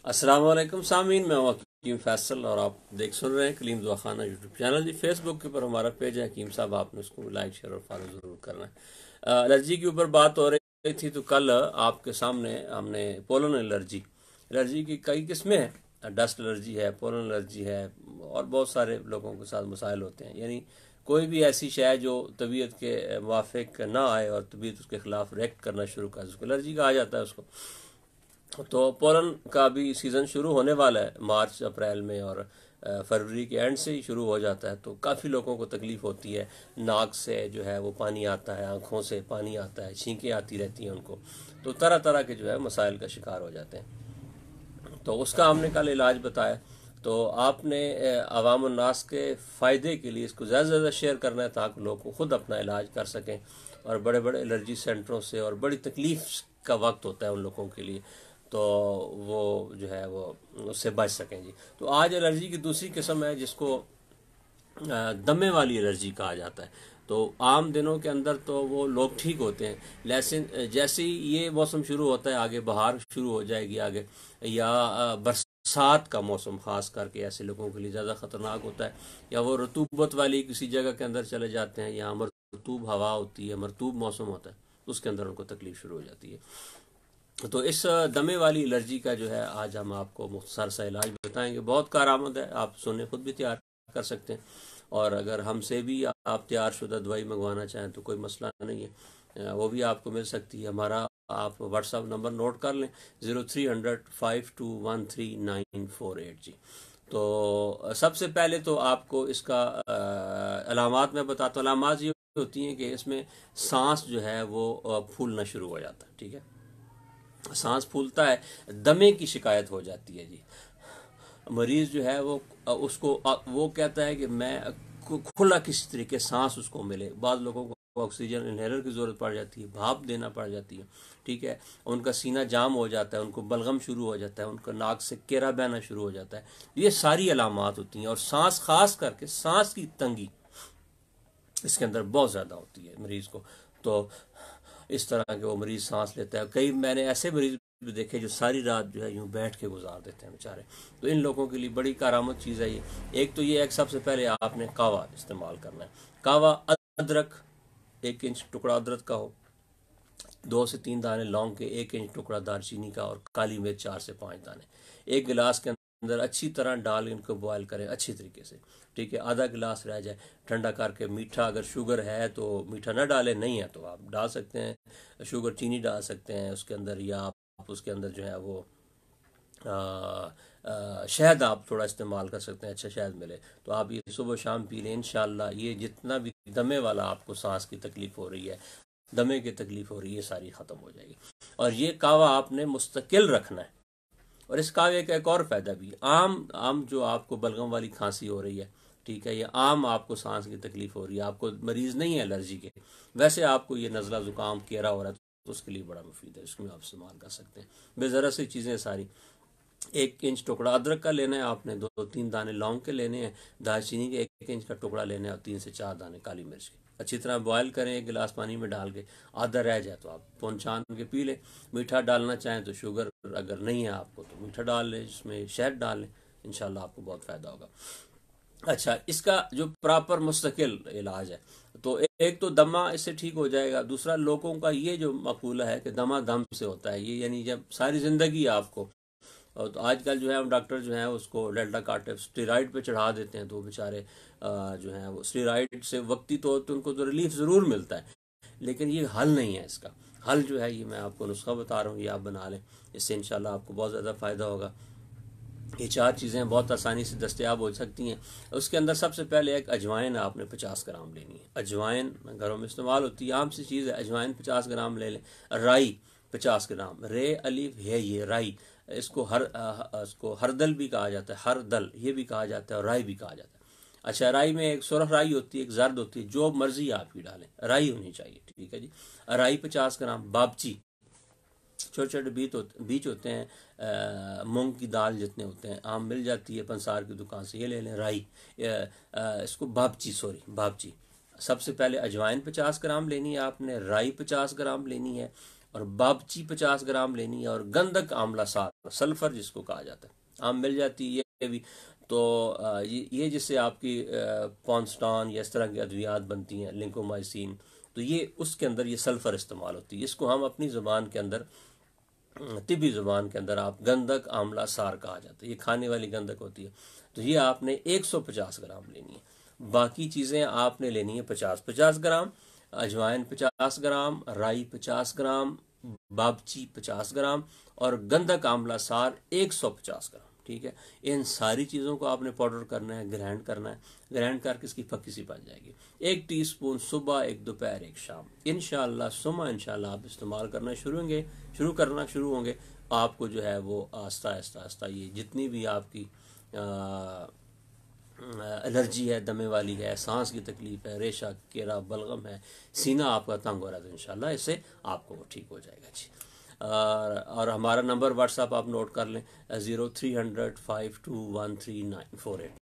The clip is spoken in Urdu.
السلام علیکم سامعین، میں ہوں حکیم فیصل اور آپ سن رہے ہیں کلیم دعا خانہ یوٹیوب چینل جی۔ فیس بک کے اوپر ہمارا پیج ہے حکیم صاحب، آپ نے اس کو لائک شیئر اور فالو ضرور کرنا ہے۔ الرجی کے اوپر بات ہو رہی تھی، تو کل آپ کے سامنے ہم نے پولن الرجی کی کئی قسمیں ہیں۔ ڈسٹ الرجی ہے، پولن الرجی ہے، اور بہت سارے لوگوں کے ساتھ مسائل ہوتے ہیں، یعنی کوئی بھی ایسی شے جو طبیعت کے موافق نہ آئے اور طبیعت اس کے خلاف ریئیکٹ کرنا شروع کر، اس کو الرجی کہا جاتا ہے اس کو۔ تو پولن کا بھی سیزن شروع ہونے والا ہے مارچ اپریل میں، اور فروری کے اینڈ سے ہی شروع ہو جاتا ہے، تو کافی لوگوں کو تکلیف ہوتی ہے۔ ناک سے جو ہے وہ پانی آتا ہے، آنکھوں سے پانی آتا ہے، چھینکیں آتی رہتی ہیں ان کو، تو طرح طرح کے جو ہے مسائل کا شکار ہو جاتے ہیں۔ تو اس کا ہم نے کل علاج بتایا، تو آپ نے عوام الناس کے فائدے کے لیے اس کو زیادہ سے زیادہ شیئر کرنا ہے تاکہ لوگ خود اپنا علاج کر سکیں، اور بڑے بڑے الرجی سینٹروں سے، اور بڑی تکلیف کا وقت ہوتا ہے ان لوگوں کے لیے، تو وہ جو ہے وہ اس سے بچ سکیں جی۔ تو آج الرجی کی دوسری قسم ہے جس کو دمے والی الرجی کہا جاتا ہے۔ تو عام دنوں کے اندر تو وہ لوگ ٹھیک ہوتے ہیں، لیکن جیسے ہی یہ موسم شروع ہوتا ہے، آگے بہار شروع ہو جائے گی آگے، یا برسات کا موسم خاص کر کے ایسے لوگوں کے لیے زیادہ خطرناک ہوتا ہے، یا وہ رطوبت والی کسی جگہ کے اندر چلے جاتے ہیں، یا مرطوب ہوا ہوتی ہے، مرطوب موسم ہوتا ہے، اس کے اندر ان کو تکلیف شروع ہو جاتی ہے۔ تو اس دمے والی الرجی کا جو ہے آج ہم آپ کو مختصر سا علاج بتائیں گے، بہت کارآمد ہے، آپ سنیں خود بھی تیار کر سکتے ہیں، اور اگر ہم سے بھی آپ تیار شدہ دوائی منگوانا چاہیں تو کوئی مسئلہ نہیں ہے، وہ بھی آپ کو مل سکتی ہے۔ ہمارا آپ واٹس ایپ نمبر نوٹ کر لیں، 0300521398 جی۔ تو سب سے پہلے تو آپ کو اس کا علامات میں بتاتا ہوں۔ علامات یہ ہوتی ہیں کہ اس میں سانس جو ہے وہ پھولنا شروع ہو جاتا ہے، ٹھیک ہے، سانس پھولتا ہے، دمے کی شکایت ہو جاتی ہے جی۔ مریض جو ہے وہ اس کو وہ کہتا ہے کہ میں کھلا کسی طریقے سانس اس کو ملے۔ بعض لوگوں کو آکسیجن انہیلر کی ضرورت پڑ جاتی ہے، بھاپ دینا پڑ جاتی ہے، ٹھیک ہے، ان کا سینہ جام ہو جاتا ہے، ان کو بلغم شروع ہو جاتا ہے، ان کا ناک سے کیرا بہنا شروع ہو جاتا ہے، یہ ساری علامات ہوتی ہیں۔ اور سانس، خاص کر کے سانس کی تنگی اس کے اندر بہت زیادہ ہوتی ہے مریض کو، تو اس طرح کے وہ مریض سانس لیتا ہے۔ کئی میں نے ایسے مریض بھی دیکھے جو ساری رات جو ہے یوں بیٹھ کے گزار دیتے ہیں بیچارے، تو ان لوگوں کے لیے بڑی کارآمد چیز ہے یہ۔ ایک تو یہ ہے کہ سب سے پہلے آپ نے کہوہ استعمال کرنا ہے۔ کہوہ ادرک، 1 انچ ٹکڑا ادرک کا ہو، 2 سے 3 دانے لونگ کے، 1 انچ ٹکڑا دار چینی کا، اور کالی مرچ 4 سے 5 دانے، ایک گلاس کے اندر اچھی طرح ڈال ان کو بوائل کریں اچھی طریقے سے، ٹھیک ہے، آدھا گلاس رہ جائے، ٹھنڈا کر کے۔ میٹھا اگر شوگر ہے تو میٹھا نہ ڈالیں، نہیں ہے تو آپ ڈال سکتے ہیں شوگر، چینی ڈال سکتے ہیں اس کے اندر، یا آپ اس کے اندر جو ہے وہ شہد آپ تھوڑا استعمال کر سکتے ہیں، اچھا شہد ملے تو آپ یہ صبح و شام پی لیں، انشاءاللہ یہ جتنا بھی دمے والا آپ کو سانس کی تکلیف ہو رہی ہے، دمے کی تکلیف ہو رہی ہے، یہ ساری ختم ہو جائے گی۔ اور یہ کہوہ آپ نے مستقل رکھنا ہے۔ اور اس کہوے کا ایک اور فائدہ بھی، عام جو آپ کو بلغم والی کھانسی ہو رہی ہے، ٹھیک ہے، یہ عام آپ کو سانس کی تکلیف ہو رہی ہے، آپ کو مریض نہیں ہے الرجی کے، ویسے آپ کو یہ نزلہ زکام کیرا ہو رہا ہے تو اس کے لیے بڑا مفید ہے، اس میں آپ استعمال کر سکتے ہیں۔ بے ذرا سی چیزیں ساری، 1 انچ ٹکڑا ادرک کا لینا ہے آپ نے، 2 3 دانے لونگ کے لینے ہیں، دار چینی کے 1 انچ کا ٹکڑا لینا ہے، اور 3 سے 4 دانے کالی مرچ کے، اچھی طرح بوائل کریں 1 گلاس پانی میں ڈال کے، آدھا رہ جائے تو آپ پون چھان کے پی لیں۔ میٹھا ڈالنا چاہیں تو شوگر اگر نہیں ہے آپ کو تو میٹھا ڈال لیں، اس میں شہد ڈال لیں، انشاءاللہ آپ کو بہت فائدہ ہوگا۔ اچھا، اس کا جو پراپر مستقل علاج ہے، تو ایک تو دمہ اس سے ٹھیک ہو جائے گا، دوسرا لوگوں کا یہ جو مقولہ ہے کہ دمہ دم سے ہوتا ہے، یہ یعنی جب ساری زندگی آپ کو، اور تو آج کل جو ہے ڈاکٹر جو ہیں اس کو ڈیلٹا کارٹیو اسٹیرائڈ پہ چڑھا دیتے ہیں، تو بیچارے جو ہیں وہ اسٹیرائڈ سے وقتی طور پہ ان کو تو ریلیف ضرور ملتا ہے، لیکن یہ حل نہیں ہے۔ اس کا حل جو ہے، یہ میں آپ کو نسخہ بتا رہا ہوں، یہ آپ بنا لیں، اس سے انشاءاللہ آپ کو بہت زیادہ فائدہ ہوگا۔ یہ 4 چیزیں بہت آسانی سے دستیاب ہو سکتی ہیں۔ اس کے اندر سب سے پہلے ایک اجوائن آپ نے 50 گرام لینی ہے، اجوائن گھروں میں استعمال ہوتی ہے، عام سی چیز ہے، اجوائن 50 گرام لے لیں۔ رائی 50 گرام، رے الف ہے، یہ رائی، اس کو ہردل بھی کہا جاتا ہے، ہردل یہ بھی کہا جاتا ہے، اور رائی بھی کہا جاتا ہے۔ اچھا، رائی میں ایک سرخ رائی ہوتی ہے، ایک زرد ہوتی ہے، جو مرضی آپ کی ڈالیں، رائی ہونی چاہیے، ٹھیک ہے جی۔ رائی 50 گرام، بابچی چھوٹے چھوٹے بیج ہوتے ہیں، مونگ کی دال جتنے ہوتے ہیں، عام مل جاتی ہے پنسار کی دکان سے، یہ لے لیں رائی، اس کو بابچی۔ سب سے پہلے اجوائن 50 گرام لینی ہے آپ نے، رائی 50 گرام لینی ہے، اور بابچی 50 گرام لینی ہے، اور گندک آملہ سار سلفر جس کو کہا جاتا ہے، عام مل جاتی ہے یہ بھی۔ تو یہ جس سے آپ کی پونسٹان یا اس طرح کی ادویات بنتی ہیں، لنکومائسین، تو یہ اس کے اندر یہ سلفر استعمال ہوتی ہے۔ اس کو ہم اپنی زبان کے اندر، طبی زبان کے اندر آپ گندک آملہ سار کہا جاتا ہے، یہ کھانے والی گندک ہوتی ہے۔ تو یہ آپ نے 150 گرام لینی ہے۔ باقی چیزیں آپ نے لینی ہے 50 گرام، اجوائن 50 گرام، رائی 50 گرام، بابچی 50 گرام، اور گندک آملہ سار 150 گرام، ٹھیک ہے۔ ان ساری چیزوں کو آپ نے پاؤڈر کرنا ہے، گرینڈ کرنا ہے، گرینڈ کر کے اس کی پکی سی بن جائے گی۔ 1 ٹی اسپون صبح، 1 دوپہر، 1 شام، انشاءاللہ صبح انشاءاللہ آپ استعمال کرنا شروع ہوں گے، آپ کو جو ہے وہ آہستہ آہستہ یہ جتنی بھی آپ کی الرجی ہے، دمے والی ہے، سانس کی تکلیف ہے، ریشہ کیرا بلغم ہے، سینہ آپ کا تنگ ہو رہا ہے، تو انشاءاللہ اس سے آپ کو وہ ٹھیک ہو جائے گا جی۔ اور ہمارا نمبر واٹس ایپ آپ نوٹ کر لیں، 0300 5213 948۔